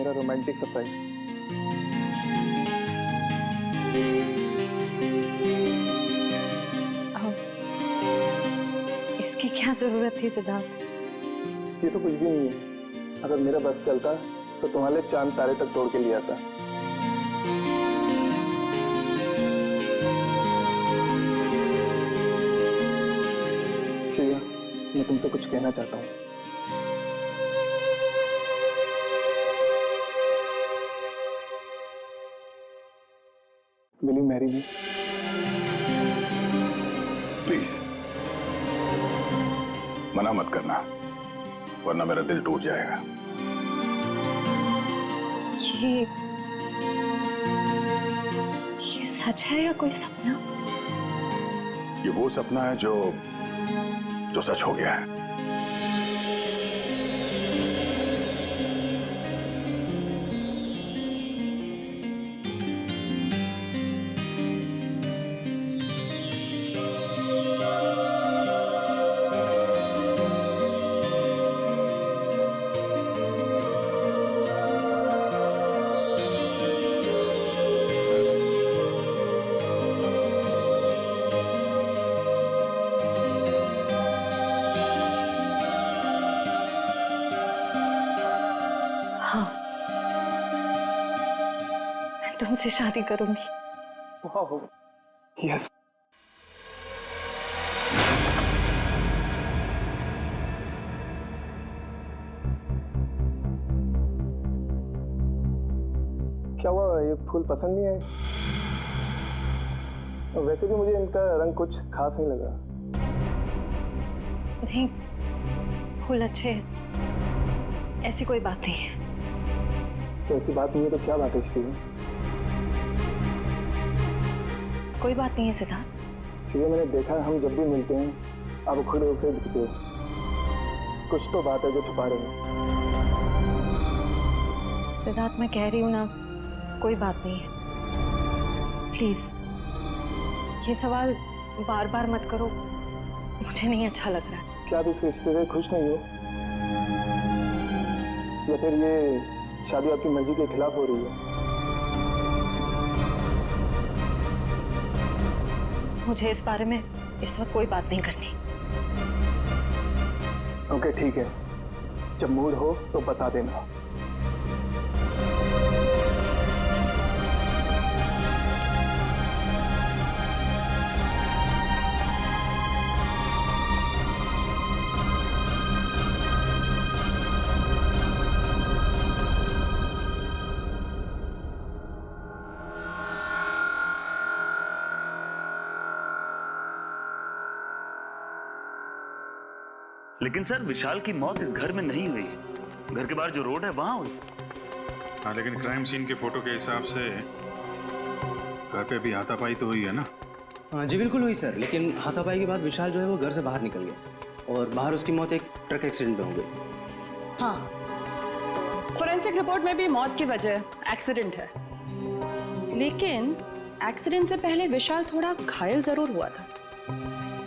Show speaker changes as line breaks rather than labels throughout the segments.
मेरा romantic surprise.
इसकी क्या जरूरत थी सिद्धार्थ?
ये तो कुछ भी नहीं है। अगर मेरा बस चलता तो तुम्हारे चांद तारे तक तोड़ के लिया था। श्रेया, मैं तुमसे कुछ कहना चाहता हूँ। Will you marry me?
Please मना मत करना, वरना मेरा दिल टूट जाएगा।
ये सच है या कोई सपना?
ये वो सपना है जो सच हो गया है।
तुमसे शादी करूंगी।
वाह, यस। क्या हुआ, ये फूल पसंद नहीं आए? वैसे भी मुझे इनका रंग कुछ खास नहीं लगा।
नहीं, फूल अच्छे हैं, ऐसी कोई बात नहीं है।
तो ऐसी बात नहीं है तो क्या बात है श्रेया?
कोई बात नहीं है सिद्धार्थ।
श्रेया, मैंने देखा है हम जब भी मिलते हैं आप खड़े होकर दिखते हो। कुछ तो बात है जो छुपा रहे हैं।
सिद्धार्थ, मैं कह रही हूँ ना, कोई बात नहीं है। प्लीज ये सवाल बार बार मत करो, मुझे नहीं अच्छा लग रहा है।
क्या आप इस रिश्ते से खुश नहीं हो, या फिर ये शादी आपकी मर्जी के खिलाफ हो रही है?
मुझे इस बारे में इस वक्त कोई बात नहीं करनी।
ओके ठीक है, जब मूड हो तो बता देना।
लेकिन सर, विशाल की मौत इस घर में नहीं हुई, घर के बाहर जो रोड है वहां हुई।
हाँ, लेकिन क्राइम सीन के फोटो के हिसाब से घर पे भी हाथापाई तो हुई है ना?
हाँ जी बिल्कुल हुई सर, लेकिन हाथापाई के बाद विशाल जो है वो घर से बाहर निकल गया और बाहर उसकी मौत एक ट्रक एक्सीडेंट में हो गई।
हाँ, फोरेंसिक रिपोर्ट में भी मौत की वजह एक्सीडेंट है, लेकिन एक्सीडेंट से पहले विशाल थोड़ा घायल जरूर हुआ था।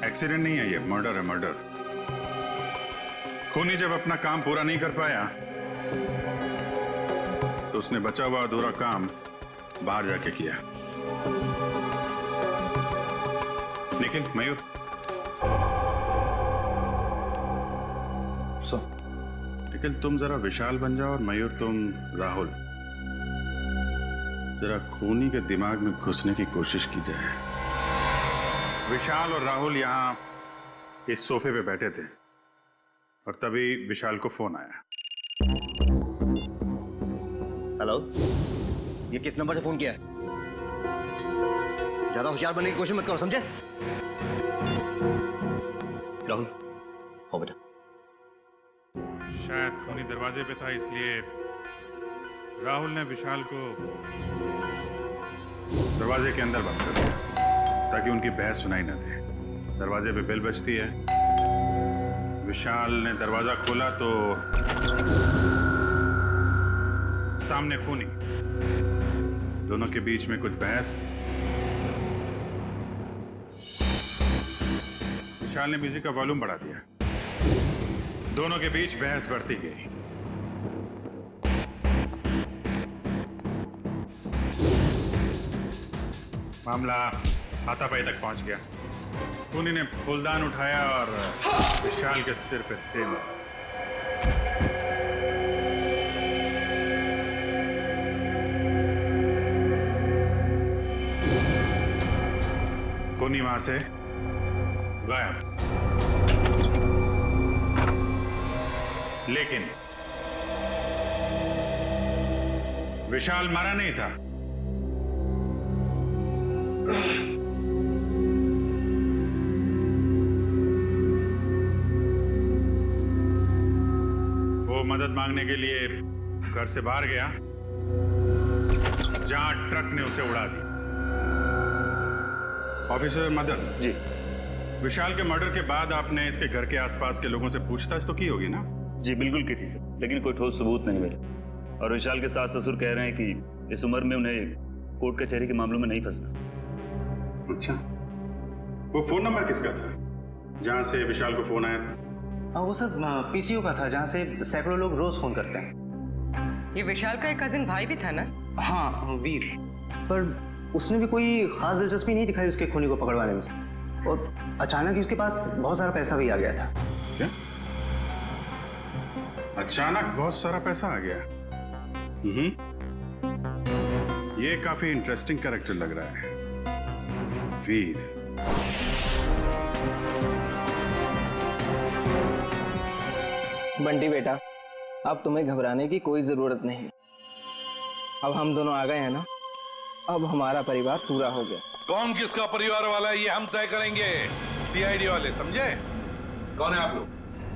एक्सीडेंट नहीं है, ये मर्डर है, मर्डर। खूनी जब अपना काम पूरा नहीं कर पाया तो उसने बचा हुआ अधूरा काम बाहर जाके किया। लेकिन मयूर, लेकिन तुम जरा विशाल बन जाओ और मयूर तुम राहुल। जरा खूनी के दिमाग में घुसने की कोशिश की जाए। विशाल और राहुल यहां इस सोफे पे बैठे थे और तभी विशाल को फोन आया।
हेलो, ये किस नंबर से फोन किया है? ज्यादा होशियार बनने की कोशिश मत करो, समझे? राहुल, हो बेटा।
शायद खूनी दरवाजे पे था, इसलिए राहुल ने विशाल को दरवाजे के अंदर बंद कर दिया ताकि उनकी बहस सुनाई न दे। दरवाजे पे बेल बजती है, विशाल ने दरवाजा खोला तो सामने खूनी, दोनों के बीच में कुछ बहस। विशाल ने म्यूजिक का वॉल्यूम बढ़ा दिया, दोनों के बीच बहस बढ़ती गई। मामला हाथापाई तक पहुंच गया। खूनी ने फूलदान उठाया और विशाल के सिर पे तेल मारा। खूनी वहां से गायब। लेकिन विशाल मारा नहीं था। वो मदद मांगने के लिए घर से बाहर गया जहां ट्रक ने उसे उड़ा दी। ऑफिसर मदन
जी।
विशाल के मर्डर के बाद आपने इसके घर के आसपास के लोगों से पूछताछ तो की होगी ना?
जी बिल्कुल की थी सर, लेकिन कोई ठोस सबूत नहीं मिला। और विशाल के सास ससुर कह रहे हैं कि इस उम्र में उन्हें कोर्ट कचहरी के मामलों में नहीं फंसना।
अच्छा, वो फोन नंबर किसका था जहां से विशाल को फोन आया था?
वो सर पीसीओ का था, जहाँ से सैकड़ों लोग रोज फोन करते हैं।
ये विशाल का एक कजिन भाई भी था ना?
हाँ, वीर। पर उसने भी कोई खास दिलचस्पी नहीं दिखाई उसके खूनी को पकड़वाने में। और अचानक ही उसके पास बहुत सारा पैसा भी आ गया था।
क्या? अचानक बहुत सारा पैसा आ गया? ये काफी इंटरेस्टिंग कैरेक्टर लग रहा है, वीर।
बंटी बेटा, अब तुम्हें घबराने की कोई जरूरत नहीं। अब हम दोनों आ गए हैं ना, अब हमारा परिवार पूरा हो गया।
कौन किसका परिवार वाला है ये हम तय करेंगे, सीआईडी वाले, समझे? कौन है आप लोग?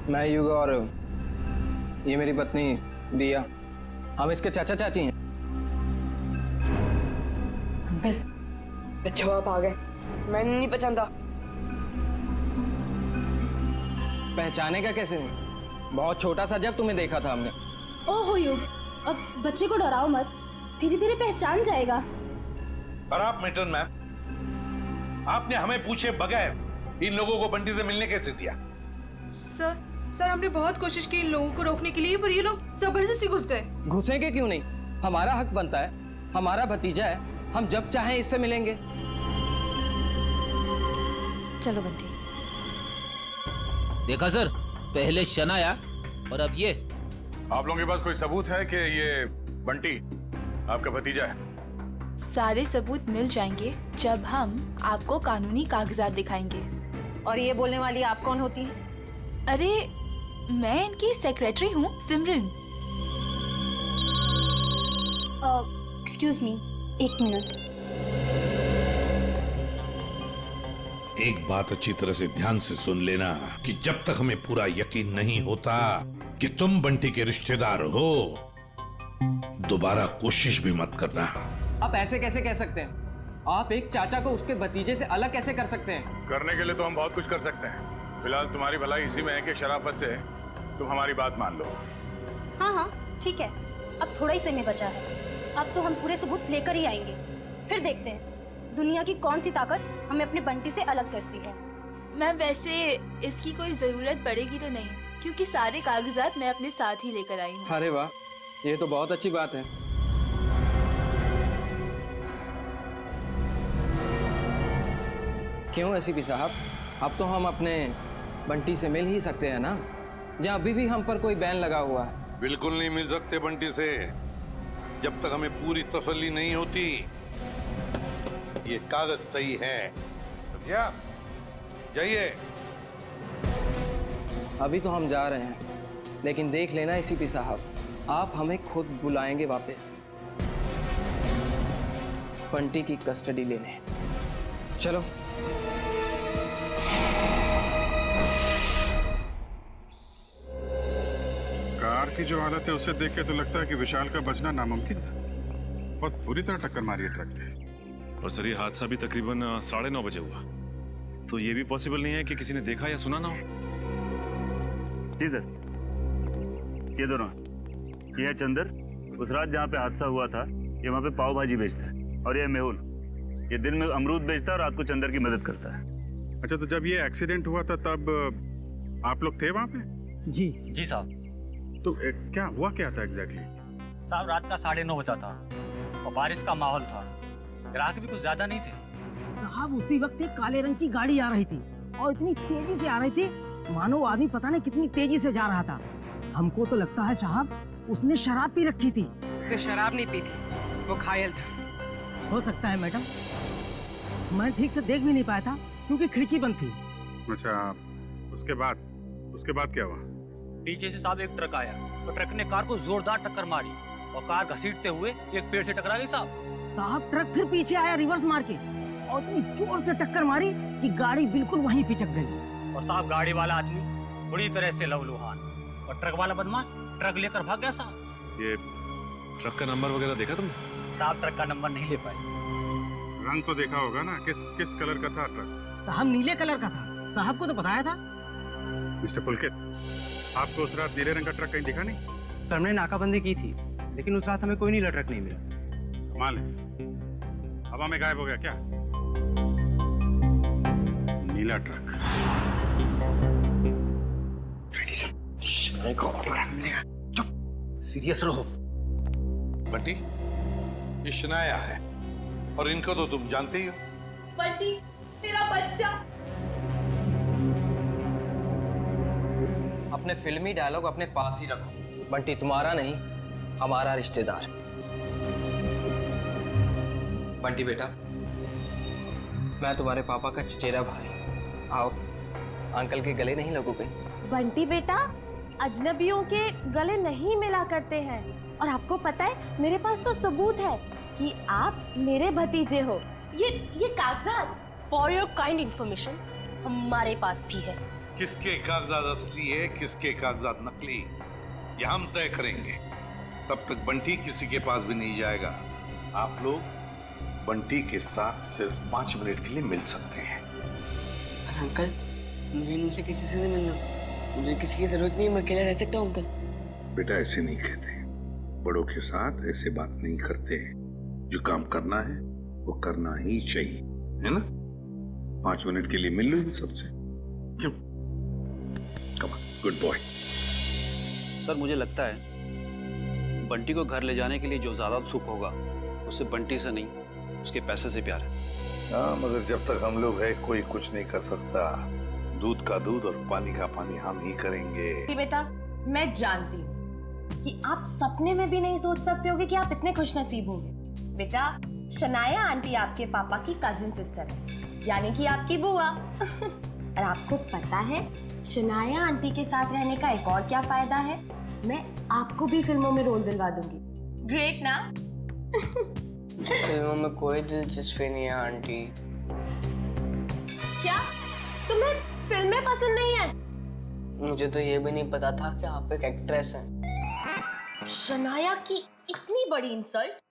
मैं युगा और ये मेरी पत्नी दिया, हम इसके चाचा चाची हैं।
अंकल, अच्छा आप आ गए, मैं नहीं पहचानता।
पहचाने का कैसे नहीं? बहुत छोटा सा जब तुम्हें देखा था हमने।
ओहो युग, अब बच्चे को डराओ मत, धीरे धीरे पहचान जाएगा।
और आप मिल्टन मैम, आपने हमें पूछे बगैर इन लोगों को बंटी से मिलने कैसे दिया?
सर हमने बहुत कोशिश की इन लोगों को रोकने के लिए, पर ये लोग जबरदस्ती घुस गए।
घुसेंगे क्यों नहीं? हमारा हक बनता है, हमारा भतीजा है, हम जब चाहें इससे मिलेंगे।
चलो बंटी।
देखा सर, पहले शनाया और अब ये।
आप लोगों के पास कोई सबूत है कि ये बंटी आपका भतीजा है?
सारे सबूत मिल जाएंगे जब हम आपको कानूनी कागजात दिखाएंगे।
और ये बोलने वाली आप कौन होती हैं?
अरे मैं इनकी सेक्रेटरी हूँ, सिमरन। एक्सक्यूज मी, एक मिनट।
एक बात अच्छी तरह से ध्यान से सुन लेना कि जब तक हमें पूरा यकीन नहीं होता कि तुम बंटी के रिश्तेदार हो, दोबारा कोशिश भी मत करना।
आप ऐसे कैसे कह सकते हैं? आप एक चाचा को उसके भतीजे से अलग कैसे कर सकते हैं?
करने के लिए तो हम बहुत कुछ कर सकते हैं। फिलहाल तुम्हारी भलाई इसी में है कि शराफत से तुम हमारी बात मान लो।
हाँ ठीक है, अब थोड़ा ही समय बचा है। अब तो हम पूरे सबूत लेकर ही आएंगे, फिर देखते हैं दुनिया की कौन सी ताकत हमें अपने बंटी से अलग करती है। मैं वैसे इसकी कोई जरूरत पड़ेगी तो नहीं, क्योंकि सारे कागजात मैं अपने साथ ही लेकर आई हूँ।
अरे वाह, ये तो बहुत अच्छी बात है। क्यों एसीपी साहब, अब तो हम अपने बंटी से मिल ही सकते हैं ना, जहाँ अभी भी हम पर कोई बैन लगा हुआ है।
बिल्कुल नहीं मिल सकते बंटी से, जब तक हमें पूरी तसल्ली नहीं होती ये कागज सही है, समझा? जाइए।
अभी तो हम जा रहे हैं, लेकिन देख लेना एसीपी साहब, आप हमें खुद बुलाएंगे वापस बंटी की कस्टडी लेने। चलो।
कार की जो हालत है उसे देख के तो लगता है कि विशाल का बचना नामुमकिन था। बहुत बुरी तरह टक्कर मारी है ट्रक ने।
और सर ये हादसा भी तकरीबन 9:30 बजे हुआ, तो ये भी पॉसिबल नहीं है कि किसी ने देखा या सुना ना हो।
जी सर, ये दोनों, ये है चंदर, उस रात जहाँ पे हादसा हुआ था ये वहाँ पे पाव भाजी बेचता है, और ये मेहुल, ये दिन में अमरूद बेचता है और रात को चंदर की मदद करता है।
अच्छा, तो जब ये एक्सीडेंट हुआ था तब आप लोग थे वहाँ पे?
जी साहब।
तो क्या हुआ, क्या था एग्जैक्टली?
साहब रात का 9:30 बजा था और बारिश का माहौल था, ग्राहक भी कुछ ज्यादा नहीं थे।
साहब उसी वक्त एक काले रंग की गाड़ी आ रही थी और इतनी तेजी से आ रही थी मानो वो आदमी पता नहीं कितनी तेजी से जा रहा था। हमको तो लगता है साहब उसने शराब पी रखी थी।
उसने शराब नहीं पी थी, वो घायल था।
हो सकता है मैडम, मैं ठीक से देख भी नहीं पाया था क्योंकि खिड़की बंद थी।
अच्छा, उसके बाद क्या हुआ?
पीछे से साहब एक ट्रक आया तो ट्रक ने कार को जोरदार टक्कर मारी और कार घसीटते हुए एक पेड़ से टकरा गई
साहब ट्रक फिर पीछे आया रिवर्स मार के और इतनी जोर से टक्कर मारी कि गाड़ी बिल्कुल वहीं पिचक गई।
और साहब गाड़ी वाला आदमी बुरी तरह से लहूलुहान और ट्रक वाला बदमाश ट्रक लेकर भाग गया साहब।
ये ट्रक का नंबर वगैरह देखा तुमने?
साहब ट्रक का नंबर नहीं ले पाए।
रंग तो देखा होगा ना, किस कलर का था ट्रक?
साहब नीले कलर का था, साहब को तो बताया था।
मिस्टर पुलकित, आपको उस रात नीले रंग का ट्रक कहीं दिखा नहीं?
सर हमने नाकाबंदी की थी लेकिन उस रात हमें कोई नीला ट्रक नहीं मिला।
कमाल है, हवा में गायब हो गया क्या नीला ट्रक?
सीरियस रहो बंटी, ये शनाया है और इनको तो तुम जानते ही हो।
बंटी तेरा बच्चा।
अपने फिल्मी डायलॉग अपने पास ही रखो। बंटी तुम्हारा नहीं, हमारा रिश्तेदार। बंटी बेटा, मैं तुम्हारे पापा का चचेरा भाई। आओ, अंकल के गले नहीं लगोगे?
बंटी बेटा, अजनबियों के गले नहीं मिला करते हैं और आपको पता है मेरे पास तो सबूत है कि आप मेरे भतीजे हो। ये कागजात फॉर योर काइंड इंफॉर्मेशन हमारे पास भी है।
किसके कागजात असली है, किसके कागजात नकली, ये हम तय करेंगे। तब तक बंटी किसी के पास भी नहीं जाएगा। आप लोग बंटी के साथ सिर्फ 5 मिनट के लिए मिल सकते हैं।
अंकल, मुझे इनसे किसी से नहीं मिलना, मुझे किसी की जरूरत नहीं है, मैं अकेला रह सकता हूँ अंकल।
बेटा ऐसे नहीं कहते, बड़ों के साथ ऐसे बात नहीं करते। जो काम करना है वो करना ही चाहिए, है ना? 5 मिनट के लिए मिल लो इन सबसे। क्यों? Come on, good boy.
Sir मुझे लगता है बंटी को घर ले जाने के लिए जो ज्यादा सुख होगा उससे बंटी से नहीं उसके पैसे से प्यार है।
हाँ, मगर जब तक हम लोग हैं कोई कुछ नहीं कर सकता। दूध का दूध और पानी का पानी हम ही करेंगे।
बेटा, मैं जानती हूँ कि आप सपने में भी नहीं सोच सकते होगे कि आप इतने खुशनसीब होंगे। बेटा, शनाया आंटी आपके पापा की कजिन सिस्टर है, यानी कि आपकी बुआ। और आपको पता है शनाया आंटी के साथ रहने का एक और क्या फायदा है? मैं आपको भी फिल्मों में रोल दिलवा दूंगी। ग्रेट ना?
फिल्मों में कोई दिलचस्पी नहीं है आंटी।
क्या तुम्हें फिल्में पसंद नहीं है?
मुझे तो ये भी नहीं पता था कि आप एक एक्ट्रेस हैं।
शनाया की इतनी बड़ी इंसल्ट।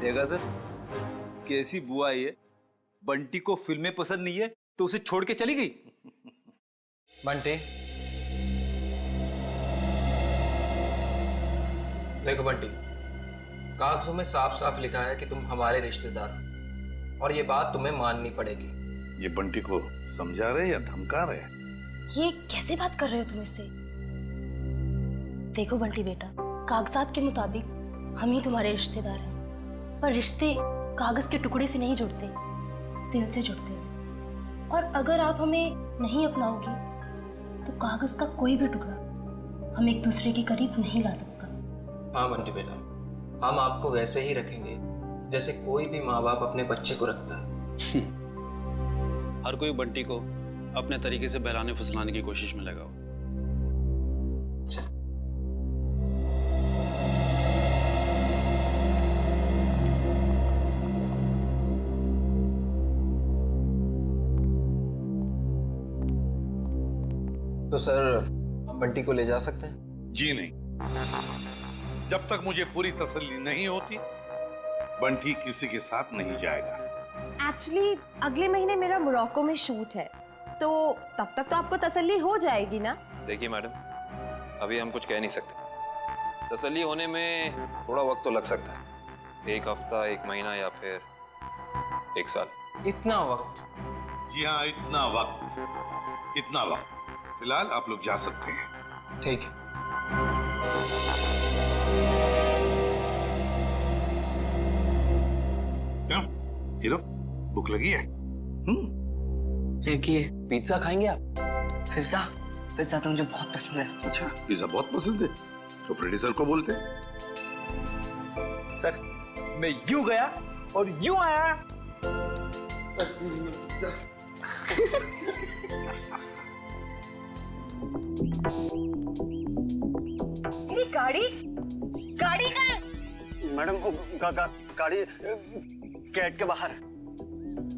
देखा सर, कैसी बुआ ये? बंटी को फिल्में पसंद नहीं है तो उसे छोड़ के चली गई।
बंटी, देखो बंटी, कागजों में साफ साफ लिखा है कि तुम हमारे रिश्तेदार हो और ये बात तुम्हें माननी पड़ेगी।
ये बंटी को समझा रहे या धमका रहे?
ये कैसे बात कर रहे हो तुम इससे? देखो बंटी बेटा, कागजात के मुताबिक हम ही तुम्हारे रिश्तेदार हैं, पर रिश्ते कागज के टुकड़े से नहीं जुड़ते, दिल से जुड़ते हैं। और अगर आप हमें नहीं अपनाओगी तो कागज का कोई भी टुकड़ा हम एक दूसरे के करीब नहीं ला सकता।
हाँ बंटी बेटा, हम आपको वैसे ही रखेंगे जैसे कोई भी माँ बाप अपने बच्चे को रखता है।
हर कोई बंटी को अपने तरीके से बहलाने फुसलाने की कोशिश में लगा हो।
तो सर, हम बंटी को ले जा सकते हैं?
जी नहीं, जब तक मुझे पूरी तसल्ली नहीं होती बंटी किसी के साथ नहीं जाएगा।
एक्चुअली अगले महीने मेरा मोरक्को में शूट है, तो तब तक तो आपको तसल्ली हो जाएगी ना?
देखिए मैडम, अभी हम कुछ कह नहीं सकते। तसल्ली होने में थोड़ा वक्त तो लग सकता है, 1 हफ्ता, 1 महीना या फिर 1 साल।
इतना वक्त?
जी हाँ, इतना वक्त। फिलहाल आप लोग जा सकते हैं।
ठीक है।
क्यों? हीरो भूख लगी है?
लगी है। पिज्जा खाएंगे आप? पिज्जा पिज्जा तो मुझे बहुत पसंद है।
अच्छा, पिज्जा बहुत पसंद है तो प्रोड्यूसर को बोलते।
सर मैं यूं गया और यूं आया।
मेरी गाड़ी गाड़ी का है।
मैडम गाड़ी गेट के बाहर।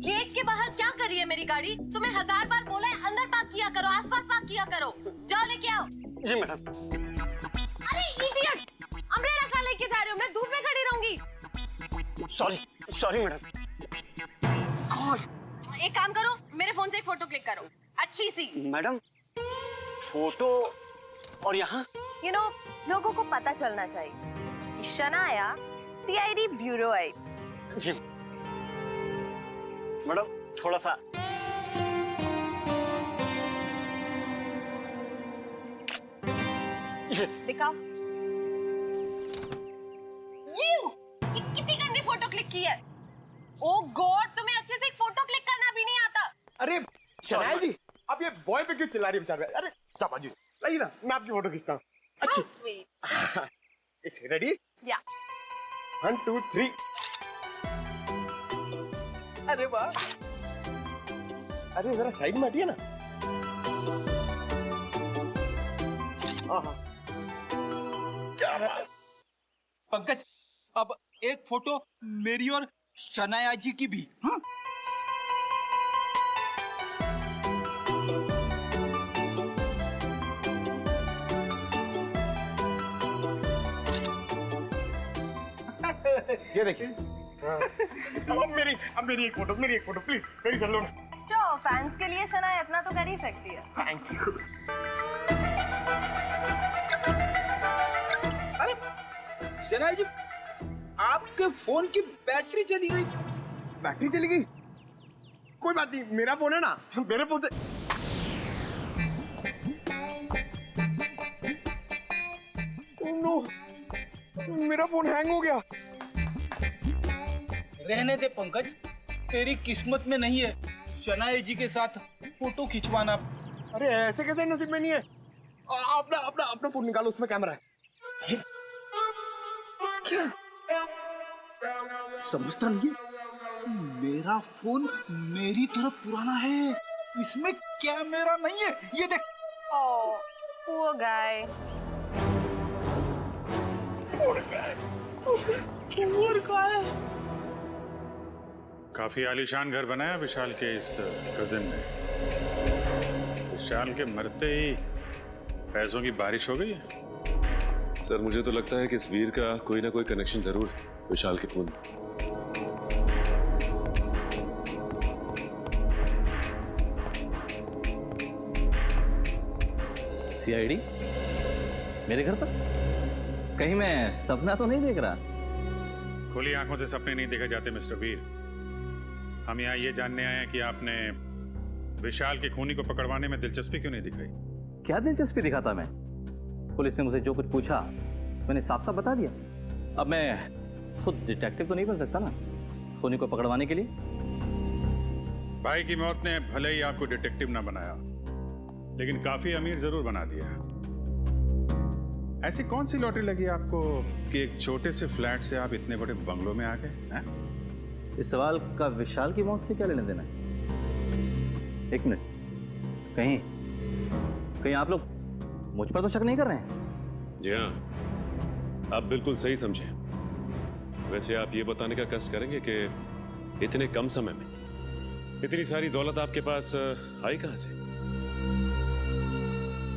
गेट के बाहर क्या कर रही है मेरी गाड़ी? तुम्हें 1000 बार बोला है अंदर पार्क किया करो, आसपास पार्क किया करो। जाओ लेके आओ।
जी मैडम।
अरे इडियट, अम्ब्रेला कहाँ लेके जा रहे हो? मैं धूप में खड़ी रहूंगी।
Sorry madam.
एक काम करो, मेरे फोन से एक फोटो क्लिक करो, अच्छी सी।
मैडम फोटो और यहाँ
लोगों को पता चलना चाहिए कि शनाया सीआईडी ब्यूरो है।
जी मैडम थोड़ा सा।
दिखाओ। ये कितनी गंदी फोटो क्लिक की है। ओ गॉड, तुम्हें अच्छे से एक फोटो क्लिक करना भी नहीं आता।
अरे शनाया जी, आप ये बॉय पे क्यों चिल्ला रही है बेचारे? अरे चापा जी लाइए ना, मैं आपकी फोटो खींचता हूँ। अच्छी। रेडी?
या
1 2 3। अरे वाह, अरे जरा साइड में हटिए ना। हाँ
क्या बात। पंकज, अब एक फोटो मेरी और शनाया जी की भी। हाँ?
ये देखिए। अब मेरी एक फोटो प्लीज, मेरी चल लो ना।
जो फैंस के लिए शनाया इतना तो कर ही सकती है।
Thank you.
अरे शनाया जी, आपके फोन की बैटरी चली गई।
बैटरी चली गई? कोई बात नहीं, मेरा फोन है ना, मेरे फोन से। नो, मेरा फोन हैंग हो गया।
रहने दे पंकज, तेरी किस्मत में नहीं है शनाया जी के साथ फोटो खिंचवाना।
अरे ऐसे कैसे नसीब में नहीं है? अपना फोन निकालो, उसमें कैमरा है। क्या
समझता नहीं है? मेरा फोन मेरी तरफ पुराना है, इसमें कैमरा नहीं है। ये देख।
ओह, poor guy.
काफी आलीशान घर बनाया विशाल के इस कजिन ने। विशाल के मरते ही पैसों की बारिश हो गई है।
सर मुझे तो लगता है कि इस वीर का कोई ना कोई कनेक्शन जरूर है विशाल के खून।
सीआईडी मेरे घर पर? कहीं मैं सपना तो नहीं देख रहा?
खुली आंखों से सपने नहीं देखे जाते मिस्टर वीर। हम यहाँ ये जानने आए हैं कि आपने विशाल के खूनी को पकड़वाने में दिलचस्पी क्यों नहीं दिखाई?
क्या दिलचस्पी दिखाता मैं? पुलिस ने मुझे जो कुछ पूछा मैंने साफ साफ बता दिया। अब मैं खुद डिटेक्टिव तो नहीं बन सकता ना खूनी को पकड़वाने के लिए।
भाई की मौत ने भले ही आपको डिटेक्टिव ना बनाया, लेकिन काफी अमीर जरूर बना दिया। ऐसी कौन सी लॉटरी लगी आपको कि एक छोटे से फ्लैट से आप इतने बड़े बंगलों में आ गए?
इस सवाल का विशाल की मौत से क्या लेना देना है? एक मिनट, कहीं आप लोग मुझ पर तो शक नहीं कर रहे हैं?
जी हाँ, आप बिल्कुल सही समझे। वैसे आप ये बताने का कष्ट करेंगे कि इतने कम समय में इतनी सारी दौलत आपके पास आई कहां से?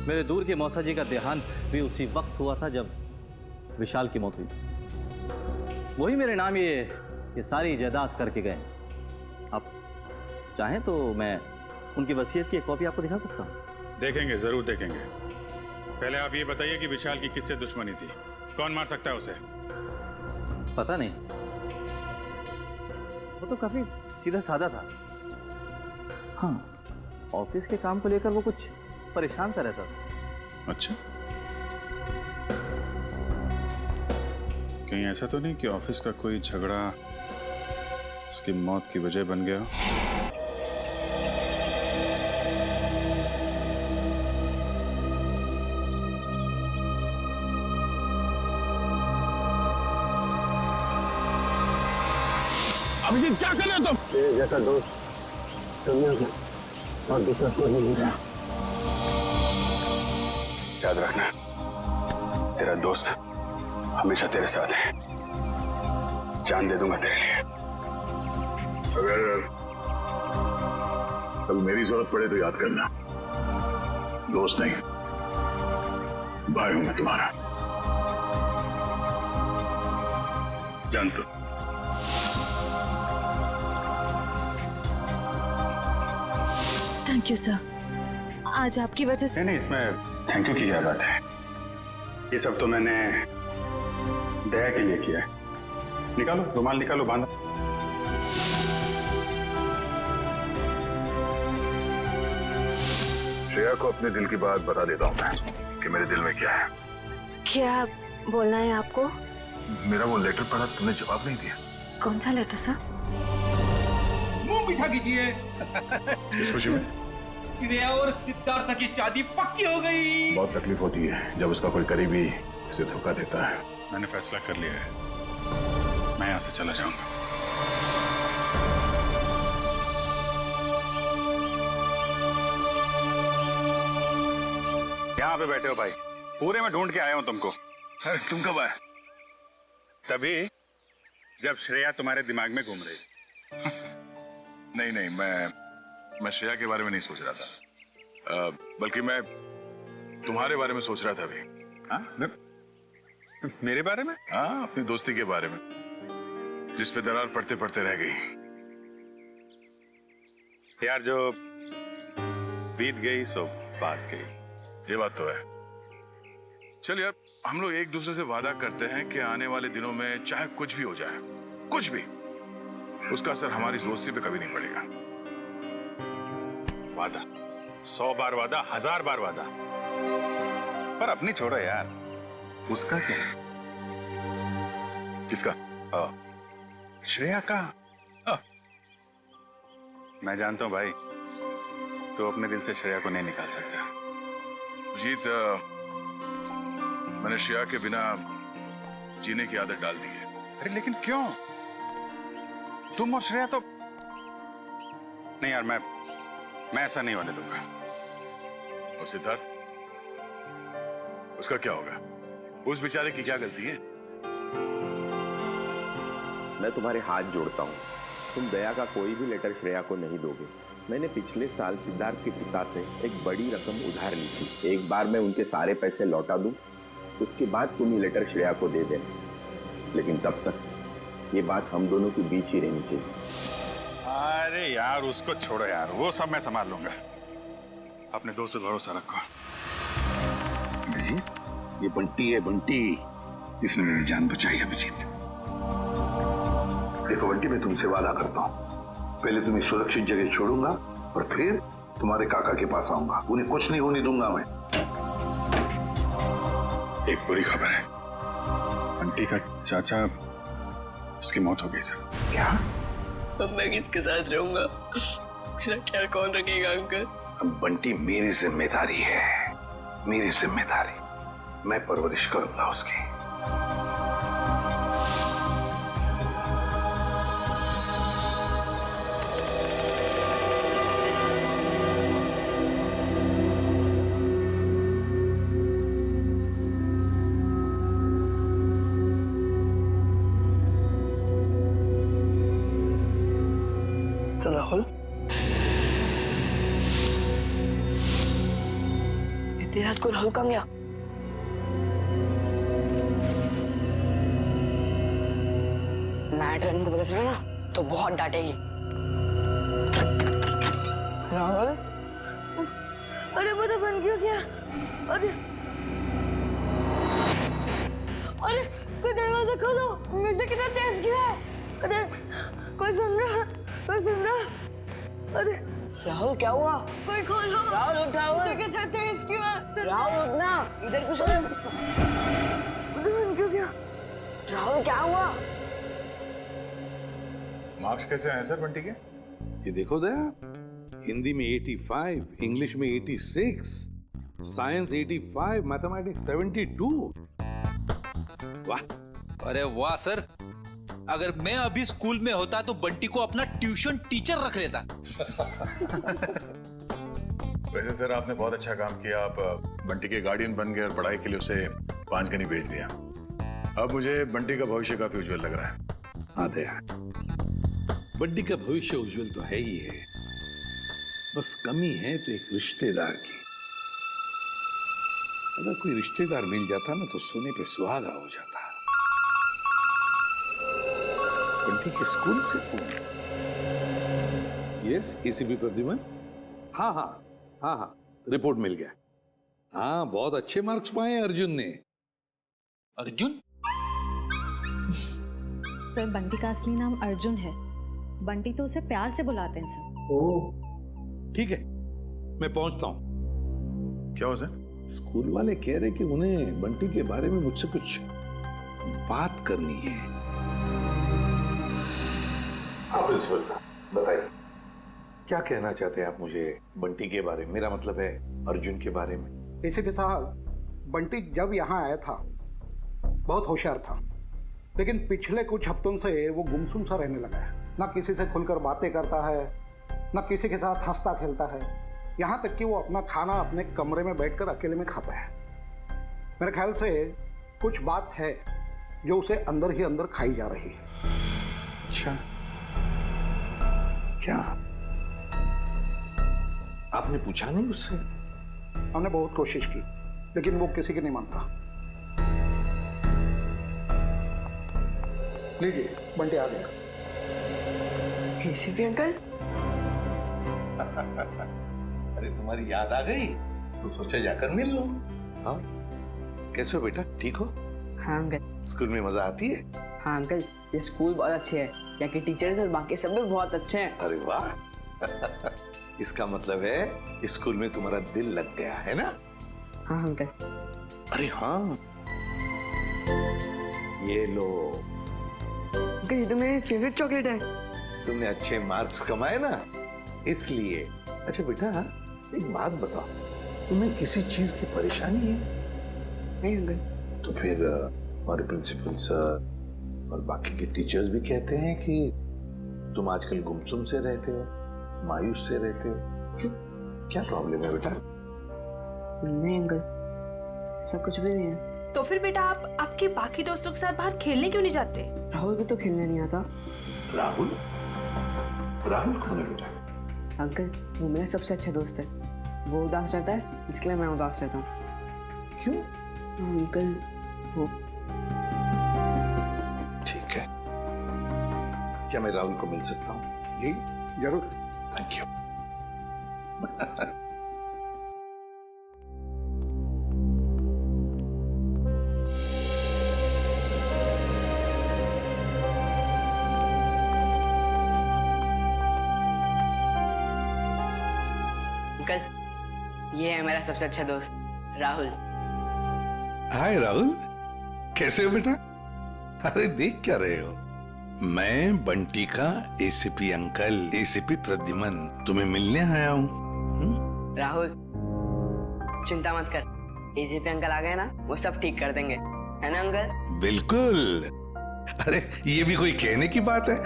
मेरे दूर के मौसा जी का देहांत भी उसी वक्त हुआ था जब विशाल की मौत हुई। वही मेरे नाम ये सारी जायदाद करके गए। आप चाहें तो मैं उनकी वसीयत की एक कॉपी आपको दिखा सकता हूँ।
देखेंगे, जरूर देखेंगे। पहले आप ये बताइए कि विशाल की किससे दुश्मनी थी? कौन मार सकता है उसे?
पता नहीं, वो तो काफी सीधा साधा था। हाँ, ऑफिस के काम को लेकर वो कुछ परेशान सा रहता था।
अच्छा, कहीं ऐसा तो नहीं कि ऑफिस का कोई झगड़ा इसकी मौत की वजह बन गया।
अभिजीत क्या कर रहे हो तुम?
तेरे जैसा दोस्त दुनिया में और दूसरा कोई नहीं मिला।
याद रखना, तेरा दोस्त हमेशा तेरे साथ है। जान दे दूंगा तेरे लिए।
अगर कल मेरी जरूरत पड़े तो याद करना, दोस्त नहीं भाई हूं मैं तुम्हारा। जान तो।
थैंक यू सर, आज आपकी वजह से।
नहीं, इसमें थैंक यू की क्या बात है। ये सब तो मैंने दया के लिए किया है। निकालो रुमाल, निकालो, बांधो।
श्रेया को अपने दिल की बात बता देता हूँ मैं कि मेरे दिल में क्या है।
क्या बोलना है आपको?
मेरा वो लेटर पढ़ा, तुमने जवाब नहीं दिया।
कौन सा लेटर सर?
मुंह मीठा कीजिए।
इस खुशी में
श्रेया और सिद्धार्थ की शादी पक्की हो गई।
बहुत तकलीफ होती है जब उसका कोई करीबी उसे धोखा देता है।
मैंने फैसला कर लिया है, मैं यहां से चला जाऊंगा। यहाँ पे बैठे हो भाई, पूरे में ढूंढ के आया हूं तुमको।
अरे तुम कब आए?
तभी जब श्रेया तुम्हारे दिमाग में घूम रही।
नहीं नहीं, मैं श्रेया के बारे में नहीं सोच रहा था, बल्कि मैं तुम्हारे बारे में सोच रहा था अभी।
हाँ? मेरे बारे में?
हाँ, अपनी दोस्ती के बारे में, जिस पे दरार पड़ते पड़ते रह गई।
यार जो बीत गई सो बात गई,
ये बात तो है। चल यार, हम लोग एक दूसरे से वादा करते हैं कि आने वाले दिनों में चाहे कुछ भी हो जाए, कुछ भी, उसका असर हमारी दोस्ती पे कभी नहीं पड़ेगा।
वादा, 100 बार वादा, 1000 बार वादा, पर अपनी छोड़ो यार।
उसका क्या है? किसका?
श्रेया का। मैं जानता हूं भाई, तो अपने दिल से श्रेया को नहीं निकाल सकता।
जीत, मैंने श्रेया के बिना जीने की आदत डाल दी है।
अरे लेकिन क्यों? तुम और श्रेया तो नहीं यार, मैं ऐसा नहीं होने दूंगा।
और सिद्धार्थ, उसका क्या होगा? उस बेचारे की क्या गलती है?
मैं तुम्हारे हाथ जोड़ता हूँ, तुम दया का कोई भी लेटर श्रेया को नहीं दोगे। मैंने पिछले साल सिद्धार्थ के पिता से एक बड़ी रकम उधार ली थी। एक बार मैं उनके सारे पैसे लौटा दूं, उसके बाद तुम ये लेटर श्रेया को दे देना। लेकिन तब तक ये बात हम दोनों के बीच ही रहनी चाहिए।
अरे यार उसको छोड़ो यार, वो सब मैं संभाल लूंगा। अपने दोस्त पे भरोसा रखो।
अभिजीत, ये बंटी है, बंटी। इसने मेरी जान बचाई अभिजीत। देखो बंटी, मैं तुमसे वादा करता हूँ, पहले तुम्हें सुरक्षित जगह छोड़ूंगा और फिर तुम्हारे काका के पास आऊंगा। उन्हें कुछ नहीं होने दूंगा मैं।
एक बुरी खबर है, बंटी का चाचा, उसकी मौत हो गई सर।
क्या?
अब मैं किसके साथ रहूंगा? मेरा ख्याल कौन रखेगा अंकल?
अब बंटी मेरी जिम्मेदारी है, मेरी जिम्मेदारी। मैं परवरिश करूंगा उसकी।
राहुल, इतनी रात को राहुल कहाँ गया? मैटर इनको पता चला ना तो बहुत डांटेगी। राहुल,
अरे पता बन क्यों गया? अरे अरे कोई दरवाजा खोलो, म्यूजिक कितना तेज किया है। अरे कोई सुन रहा? कोई सुन रहा? अरे
राहुल क्या हुआ?
कोई खोलो।
राहुल उठ, राहुल।
म्यूजिक कितना तेज किया।
राहुल उठना, इधर कुछ
पता बन क्यों गया?
राहुल क्या हुआ?
मार्क्स कैसे आए सर बंटी के?
ये देखो दया, हिंदी में 85, इंग्लिश में 86, साइंस 85, मैथमेटिक्स 72। वाह!
अरे वाह सर, अगर मैं अभी स्कूल में होता तो बंटी को अपना ट्यूशन टीचर रख लेता।
वैसे सर आपने बहुत अच्छा काम किया, आप बंटी के गार्डियन बन गए और पढ़ाई के लिए उसे पांचगनी भेज दिया। अब मुझे बंटी का भविष्य काफी उज्जवल लग रहा है।
हाँ दया, बंटी का भविष्य उज्जवल तो है ही है, बस कमी है तो एक रिश्तेदार की। अगर कोई रिश्तेदार मिल जाता ना तो सोने पे सुहागा हो जाता। बंटी के स्कूल से फोन। Yes, ACP Pradyuman. हाँ हाँ हाँ हाँ, रिपोर्ट मिल गया। हाँ, बहुत अच्छे मार्क्स पाए अर्जुन ने।
अर्जुन?
सर, बंटी का असली नाम अर्जुन है। बंटी तो उसे प्यार से बुलाते हैं सर।
ओह, ठीक है, मैं पहुंचता हूं।
क्या हो सर?
स्कूल वाले कह रहे कि उन्हें बंटी के बारे में मुझसे कुछ बात करनी है। हाँ प्रिंसिपल साहब, बताइए क्या कहना चाहते हैं आप मुझे बंटी के बारे में? मेरा मतलब है अर्जुन के बारे में।
एसीपी साहब, बंटी जब यहाँ आया था बहुत होशियार था, लेकिन पिछले कुछ हफ्तों से वो गुमसुम सा रहने लगा है। ना किसी से खुलकर बातें करता है, ना किसी के साथ हंसता खेलता है। यहाँ तक कि वो अपना खाना अपने कमरे में बैठकर अकेले में खाता है। मेरे ख्याल से कुछ बात है जो उसे अंदर ही अंदर खाई जा रही है।
अच्छा, क्या आपने पूछा नहीं उससे?
हमने बहुत कोशिश की, लेकिन वो किसी की नहीं मानता। लीजिए, बंटी आ गया।
ACP uncle.
अरे तुम्हारी याद आ गई तो सोचा जाकर मिल लो। हाँ, कैसे हो बेटा, ठीक हो?
हाँ अंकल।
स्कूल में मजा आती है?
हाँ अंकल, ये स्कूल बहुत अच्छे है, यहाँ के टीचर्स और बाकी सब भी बहुत अच्छे हैं।
अरे वाह! इसका मतलब है स्कूल में तुम्हारा दिल लग गया है ना?
हाँ अंकल।
अरे हाँ, ये लो।
अंकल, ये तो मेरी फेवरेट चॉकलेट है।
तुमने अच्छे मार्क्स कमाए ना, इसलिए। अच्छा बेटा, एक बात बताओ, तुम्हें किसी चीज की परेशानी है?
नहीं अंकल।
तो फिर हमारे प्रिंसिपल सर और बाकी के टीचर्स भी कहते हैं कि तुम आजकल गुमसुम से रहते हो, मायूस से रहते हो। क्यों, क्या प्रॉब्लम है बेटा?
नहीं अंकल, ऐसा कुछ भी नहीं है।
तो फिर बेटा आप आपके बाकी दोस्तों के साथ बाहर खेलने क्यों नहीं जाते?
राहुल भी तो खेलने नहीं आता।
राहुल? राहुल कौन है बेटा?
अंकल, वो मेरा सबसे अच्छा दोस्त है। वो उदास रहता है, इसलिए मैं उदास रहता हूँ।
क्यों?
अंकल, वो
ठीक है, क्या मैं राहुल को मिल सकता हूँ?
जी जरूर।
Thank you.
अंकल, ये है मेरा सबसे अच्छा दोस्त राहुल।
हाय राहुल, कैसे हो बेटा? अरे देख क्या रहे हो? मैं बंटी का एसीपी अंकल, एसीपी प्रद्युमन तुम्हें मिलने आया हूँ।
राहुल, चिंता मत कर, एसीपी अंकल आ गए ना, वो सब ठीक कर देंगे, है ना अंकल?
बिल्कुल। अरे ये भी कोई कहने की बात है?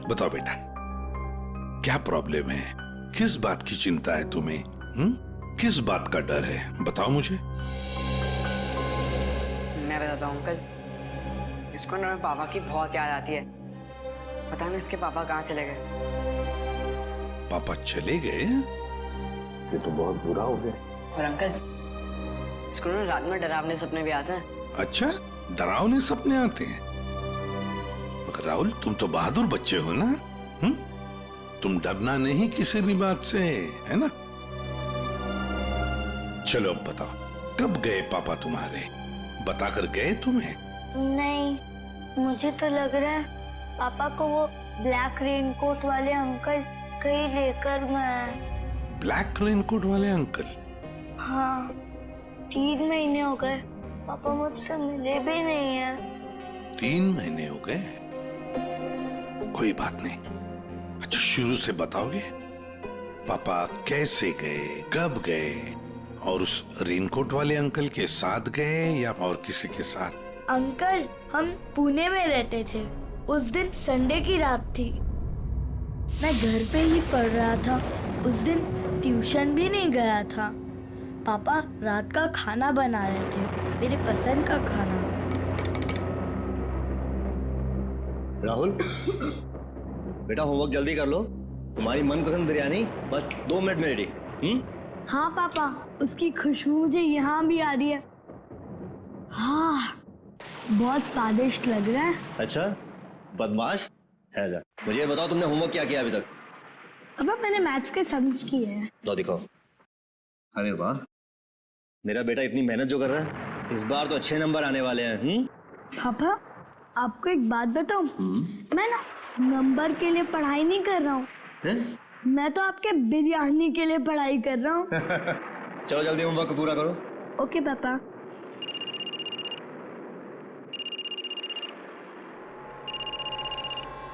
बताओ बेटा, क्या प्रॉब्लम है? किस बात की चिंता है तुम्हें? किस बात का डर है? बताओ मुझे।
मैं बताता हूँ अंकल, इसको ना पापा की बहुत याद आती है। पता नहीं इसके पापा कहाँ चले गए।
पापा चले गए? ये तो बहुत बुरा हो गया।
और अंकल, इसको ना रात में डरावने सपने भी आते हैं।
अच्छा, डरावने सपने आते हैं? मगर राहुल, तुम तो बहादुर बच्चे हो ना? तुम डरना नहीं किसी भी बात से, है ना? चलो अब बताओ, कब गए पापा तुम्हारे? बताकर गए तुम्हें?
नहीं, मुझे तो लग रहा है पापा को वो ब्लैक रेनकोट वाले अंकल कहीं लेकर गए।
ब्लैक रेनकोट वाले अंकल?
हाँ, 3 महीने हो गए पापा मुझसे मिले भी नहीं है।
3 महीने हो गए? कोई बात नहीं। अच्छा शुरू से बताओगे, पापा कैसे गए, कब गए, और उस रेनकोट वाले अंकल के साथ गए या और किसी के साथ?
अंकल, हम पुणे में रहते थे। उस दिन संडे की रात थी। मैं घर पे ही पढ़ रहा था। उस दिन ट्यूशन भी नहीं गया था। पापा रात का खाना बना रहे थे, मेरे पसंद का खाना।
राहुल, बेटा होमवर्क जल्दी कर लो। तुम्हारी मनपसंद बिरयानी बस 2 मिनट में रेडी।
हाँ पापा, उसकी खुशबू मुझे यहाँ भी आ रही है। हाँ, बहुत स्वादिष्ट लग रहा है।
अच्छा बदमाश है जा। मुझे ये बताओ तुमने होमवर्क क्या किया अभी तक?
पापा मैंने मैथ्स के सम्स किए हैं।
तो दिखाओ। अरे वाह, मेरा बेटा इतनी मेहनत जो कर रहा है, इस बार तो अच्छे नंबर आने वाले हैं।
पापा आपको एक बात बताऊं, मैं ना नंबर के लिए पढ़ाई नहीं कर रहा हूँ। मैं तो आपके बिरयानी के लिए पढ़ाई कर रहा हूँ।
चलो जल्दी होमवर्क पूरा करो।
ओके पापा।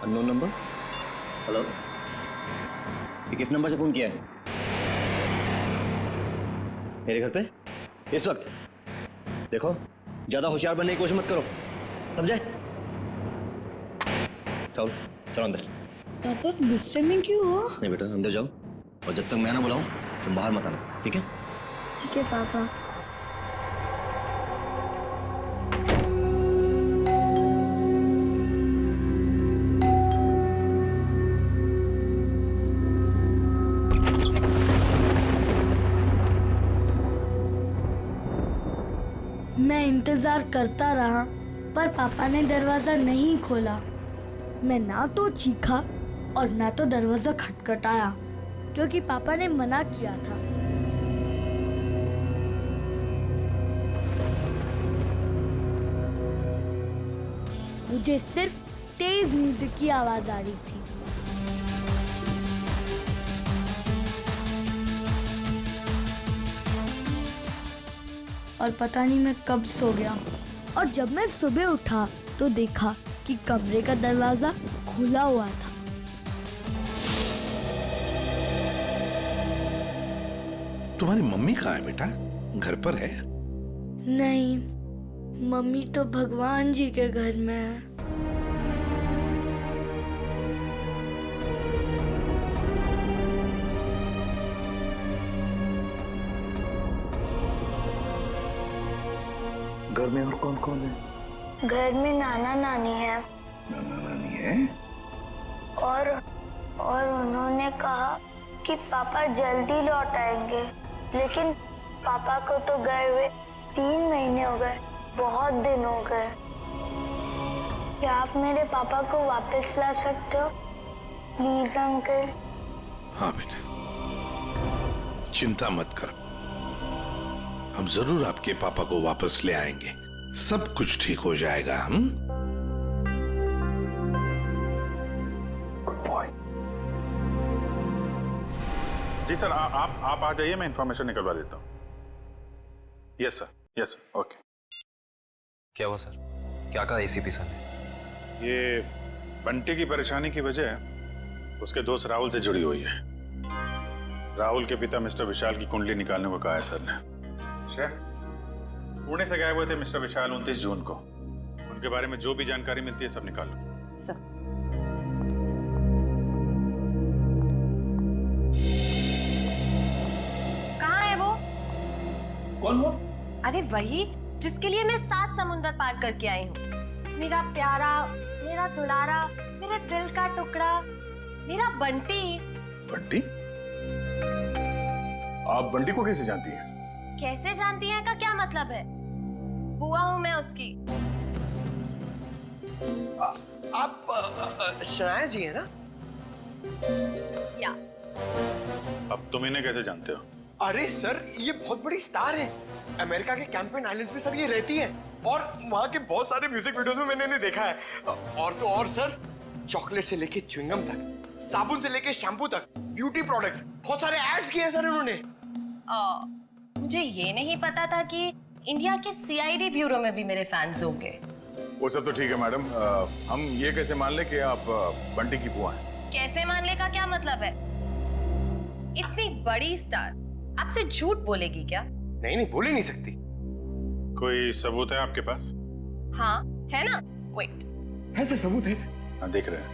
Unknown number. हेलो, ये किस नंबर से फोन किया है? मेरे घर पे इस वक्त? देखो ज्यादा होशियार बनने की कोशिश मत करो, समझे? चलो चलो अंदर।
पापा गुस्से में क्यों हो?
नहीं बेटा अंदर जाओ, और जब तक मैं ना बुलाऊं तुम बाहर मत आना, ठीक है?
ठीक है पापा। मैं इंतजार करता रहा, पर पापा ने दरवाजा नहीं खोला। मैं ना तो चीखा और ना तो दरवाजा खटखटाया, क्योंकि पापा ने मना किया था। मुझे सिर्फ तेज म्यूजिक की आवाज आ रही थी। और पता नहीं मैं कब सो गया, और जब मैं सुबह उठा तो देखा कि कमरे का दरवाजा खुला हुआ था।
तुम्हारी मम्मी कहाँ है बेटा? घर पर है?
नहीं, मम्मी तो भगवान जी के घर में है।
घर में और कौन कौन है?
घर में नाना नानी है।
नाना नानी है?
और उन्होंने कहा कि पापा जल्दी लौट आएंगे, लेकिन पापा को तो गए हुए 3 महीने हो गए, बहुत दिन हो गए। क्या आप मेरे पापा को वापस ला सकते हो प्लीज अंकल?
हाँ बेटा, चिंता मत करो, हम जरूर आपके पापा को वापस ले आएंगे। सब कुछ ठीक हो जाएगा। हम
जी सर, आप आ जाइए, मैं इंफॉर्मेशन निकलवा देता हूँ। Yes sir, okay.
क्या हुआ सर? क्या कहा एसीपी सर ने?
ये बंटी की परेशानी की वजह उसके दोस्त राहुल से जुड़ी हुई है। राहुल के पिता मिस्टर विशाल की कुंडली निकालने को कहा है सर ने। पुणे से गायब हुए थे मिस्टर विशाल 29 जून को। उनके बारे में जो भी जानकारी मिलती है सब निकालो।
सर
कौन हो?
अरे वही जिसके लिए मैं 7 समुंदर पार करके आई हूँ। मेरा प्यारा, मेरा दुलारा, मेरे दिल का टुकड़ा, मेरा बंटी।
बंटी? आप बंटी को कैसे जानती हैं?
कैसे जानती हैं का क्या मतलब है? बुआ हूँ मैं उसकी।
आप शनाया जी है ना?
या।
अब तुम इन्हें कैसे जानते हो?
अरे सर, ये बहुत बड़ी स्टार है। अमेरिका के कैंपेन आइलैंड्स में सर ये रहती है, और वहाँ के बहुत सारे म्यूजिक वीडियोस में मैंने इन्हें देखा है। और तो और सर, चॉकलेट से लेके च्युइंगम तक, साबुन से लेके शैम्पू तक, ब्यूटी प्रोडक्ट्स, बहुत सारे एड्स किए हैं सर इन्होंने।
मुझे ये नहीं पता था कि इंडिया के सीआईडी ब्यूरो में भी मेरे फैंस होंगे।
वो सब तो ठीक है मैडम, हम ये कैसे मान ले कि आप बंटी की बुआ हैं?
कैसे मानने का क्या मतलब है? इतनी बड़ी स्टार आपसे झूठ बोलेगी क्या?
नहीं नहीं, बोल ही नहीं सकती।
कोई सबूत है आपके पास?
हाँ है ना, वेट।
है सर, सबूत है।
हाँ देख रहे हैं।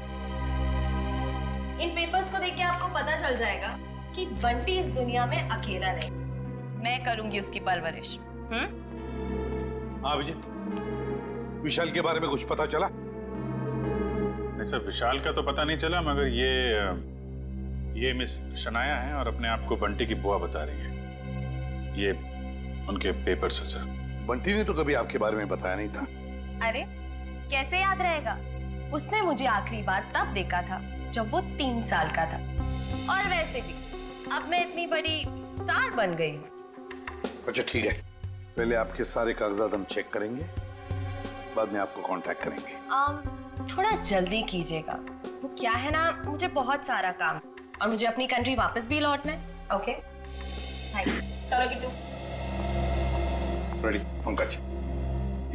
इन पेपर्स को देख के आपको पता चल जाएगा कि बंटी इस दुनिया में अकेला नहीं, मैं करूंगी उसकी परवरिश।
हाँ अभिजीत, विशाल के बारे में कुछ पता चला?
नहीं सर, विशाल का तो पता नहीं चला, मगर ये मिस शनाया है और अपने आप को बंटी की बुआ बता रही है। ये उनके पेपर्स है सर।
बंटी ने तो कभी आपके बारे में बताया नहीं था।
अरे कैसे याद रहेगा? उसने मुझे आखिरी बार तब देखा था जब वो 3 साल का था। और वैसे भी अब मैं इतनी बड़ी स्टार बन गई हूँ।
अच्छा ठीक है, पहले आपके सारे कागजात हम चेक करेंगे, बाद में आपको कांटेक्ट करेंगे।
थोड़ा जल्दी कीजिएगा, वो क्या है ना, मुझे बहुत सारा काम और मुझे अपनी कंट्री वापस भी लौटना है। Okay thank you. चलो किट्टू।
रेडी पंकज,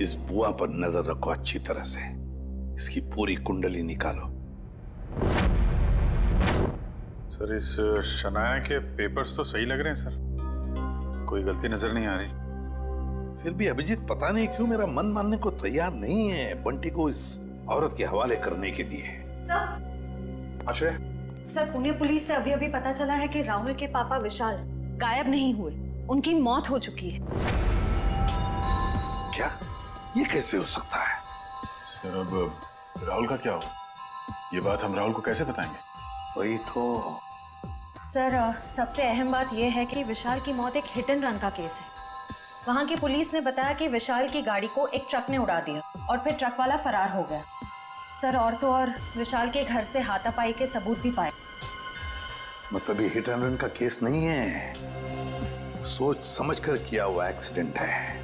इस बुआ पर नजर रखो अच्छी तरह से, इसकी पूरी कुंडली निकालो।
सर इस शनाया के पेपर्स तो सही लग रहे हैं सर, कोई गलती नजर नहीं आ रही।
फिर भी अभिजीत पता नहीं क्यों मेरा मन मानने को तैयार नहीं है बंटी को इस औरत के हवाले करने के लिए।
सर,
आश्रय,
सर पुणे पुलिस से अभी पता चला है कि राहुल के पापा विशाल गायब नहीं हुए, उनकी मौत हो चुकी है।
क्या? ये कैसे हो सकता है?
सर अब राहुल का क्या हो? ये बात हम राहुल को कैसे बताएंगे?
वही तो।
सर सबसे अहम बात यह है कि विशाल की मौत एक हिट एंड रन का केस है। वहां की पुलिस ने बताया कि विशाल की गाड़ी को एक ट्रक ने उड़ा दिया और फिर ट्रक वाला फरार हो गया। सर और तो और विशाल के घर से हाथापाई के सबूत भी पाए।
मतलब ये हिट एंड रन का केस नहीं है, सोच समझ कर किया हुआ एक्सीडेंट है।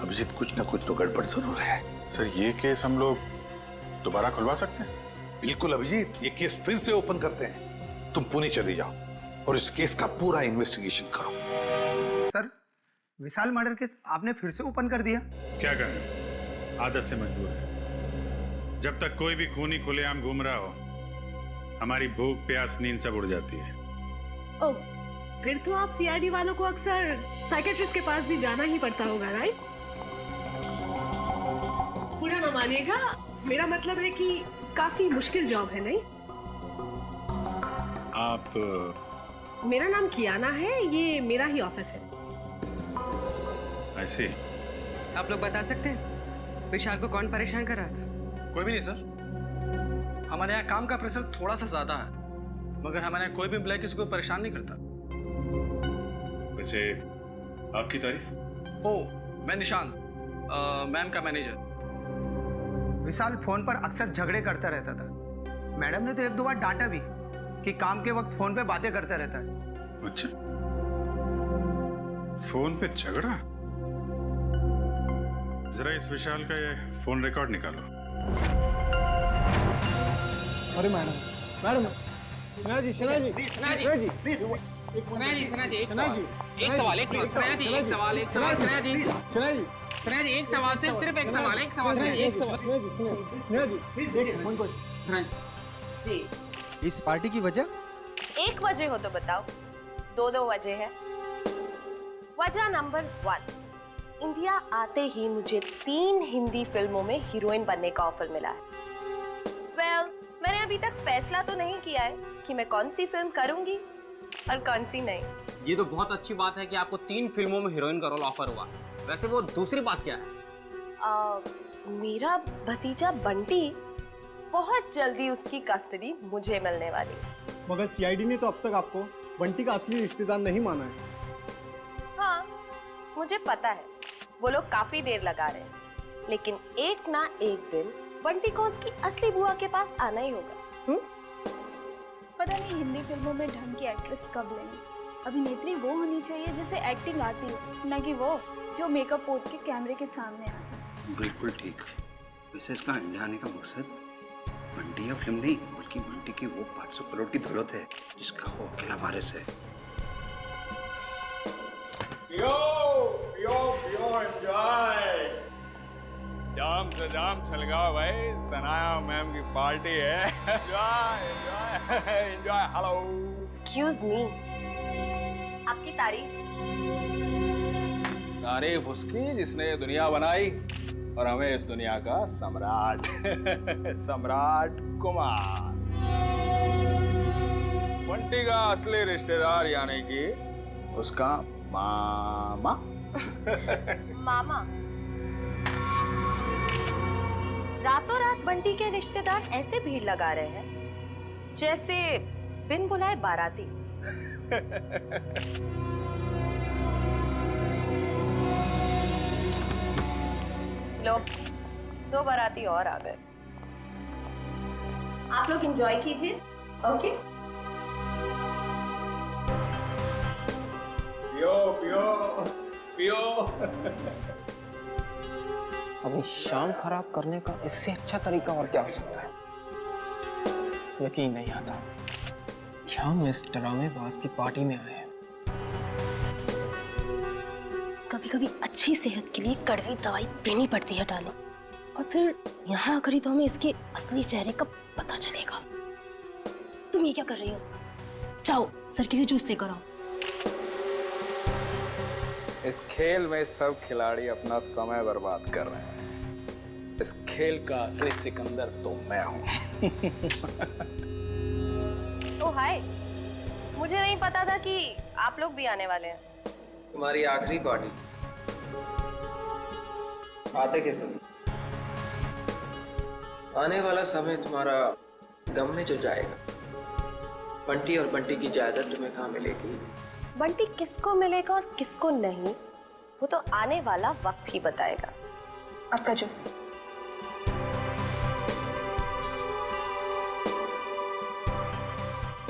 अभिजीत कुछ ना कुछ तो गड़बड़ जरूर है।
सर ये केस हम लोग दोबारा खुलवा सकते हैं?
बिल्कुल अभिजीत, ये केस फिर से ओपन करते हैं। तुम पुणे चले जाओ और इस केस का पूरा इन्वेस्टिगेशन करो।
सर विशाल मर्डर केस आपने फिर से ओपन कर दिया?
क्या करें, आदत से मजबूर है। जब तक कोई भी खूनी खुलेआम घूम रहा हो, हमारी भूख प्यास नींद सब उड़ जाती है।
ओह, फिर तो आप सीआईडी वालों को अक्सर साइकियाट्रिस्ट के पास भी जाना ही पड़ता होगा, राइट? पूरा ना मानिएगा, मेरा मतलब है कि काफी मुश्किल जॉब है, नहीं?
आप?
मेरा नाम कियाना है, ये मेरा ही ऑफिस है।
ऐसे
आप लोग बता सकते हैं विशाल को कौन परेशान कर रहा था?
कोई भी नहीं सर, हमारे यहाँ काम का प्रेशर थोड़ा सा ज्यादा है, मगर हमारे यहाँ कोई भी एम्प्लॉय किसी को परेशान नहीं करता।
वैसे आपकी तारीफ?
ओह, मैं निशांत, मैम का मैनेजर।
विशाल फोन पर अक्सर झगड़े करता रहता था। मैडम ने तो 1-2 बार डांटा भी कि काम के वक्त फोन पे बातें करता रहता है।
अच्छा, फोन पे झगड़ा? जरा इस विशाल का ये फोन रिकॉर्ड निकालो।
अरे मैडम, सना जी,
सना जी, एक सवाल एक सवाल।
इस पार्टी की वजह?
एक वजह हो तो बताओ, 2 वजह है। वजह नंबर 1, इंडिया आते ही मुझे 3 हिंदी फिल्मों में हीरोइन बनने का ऑफर मिला है। मैंने अभी तक फैसला तो नहीं किया है कि मैं कौन सी फिल्म करूंगी और कौन सी नहीं।
ये तो बहुत अच्छी बात है कि आपको 3 फिल्मों में हीरोइन का रोल ऑफर हुआ। वैसे वो दूसरी बात क्या है?
मेरा भतीजा बंटी, बहुत जल्दी उसकी कस्टडी मुझे मिलने वाली।
मगर सीआईडी ने तो अब तक आपको बंटी का असली रिश्तेदार नहीं माना है।
हाँ, मुझे पता है वो लोग काफी देर लगा रहे हैं, लेकिन एक ना एक दिन बंटी को उसकी असली बुआ के पास आना ही होगा।
पता नहीं हिंदी फिल्मों में ढंग की एक्ट्रेस कब लेंगे। अभिनेत्री वो होनी चाहिए जिसे एक्टिंग आती हो, न कि वो जो मेकअप पोत के कैमरे के सामने आ जाए।
बिल्कुल ठीक। वैसे इसका इंडिया आने का मकसद बंटी या फिल्म नहीं, बल्कि बंटी की वो 500 करोड़ की दौलत है जिसका वो अकेला वारिस है।
जाम से जाम छलगाओ भाई, सनाया मैम की पार्टी है। Enjoy enjoy enjoy. Hello
excuse me, आपकी
तारीफ उसकी जिसने ये दुनिया बनाई और हमें इस दुनिया का सम्राट सम्राट कुमार। बंटी का असली रिश्तेदार यानी कि उसका मामा।
मामा? रातों रात बंटी के रिश्तेदार ऐसे भीड़ लगा रहे हैं जैसे बिन बुलाए बाराती। लो, 2 बाराती और आ गए। आप लोग एंजॉय कीजिए, ओके?
पियो पियो पियो।
अपनी शाम खराब करने का इससे अच्छा तरीका और क्या हो सकता है? यकीन नहीं आता कि हम इस ड्रामेबाज की पार्टी में आए हैं।
कभी कभी अच्छी सेहत के लिए कड़वी दवाई पीनी पड़ती है डालो, और फिर यहाँ आकर ही तो हमें इसके असली चेहरे का पता चलेगा। तुम ये क्या कर रही हो? जाओ सर के लिए जूस लेकर आओ।
इस खेल में सब खिलाड़ी अपना समय बर्बाद कर रहे हैं। इस खेल का असली सिकंदर तो मैं हूं।
ओ हाय, मुझे नहीं पता था कि आप लोग भी आने वाले हैं।
तुम्हारी आखिरी पार्टी आते के समय, आने वाला समय तुम्हारा गम में जो जाएगा। बंटी और बंटी की जायदाद तुम्हें कहाँ मिलेगी?
बंटी किसको मिलेगा और किसको नहीं, वो तो आने वाला वक्त ही बताएगा। आपका जूस।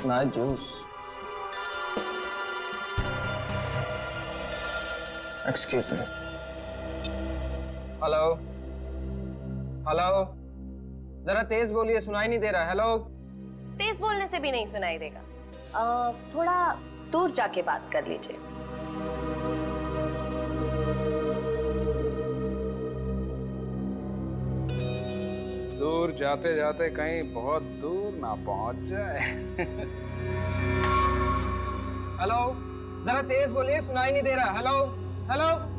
ना juice. Excuse me. Hello hello, जरा तेज बोलिए, सुनाई नहीं दे रहा। हेलो।
तेज बोलने से भी नहीं सुनाई देगा। थोड़ा दूर जाके बात कर लीजिए।
दूर जाते जाते कहीं बहुत दूर ना पहुंच जाए।
हेलो, जरा तेज बोलिए, सुनाई नहीं दे रहा। Hello hello.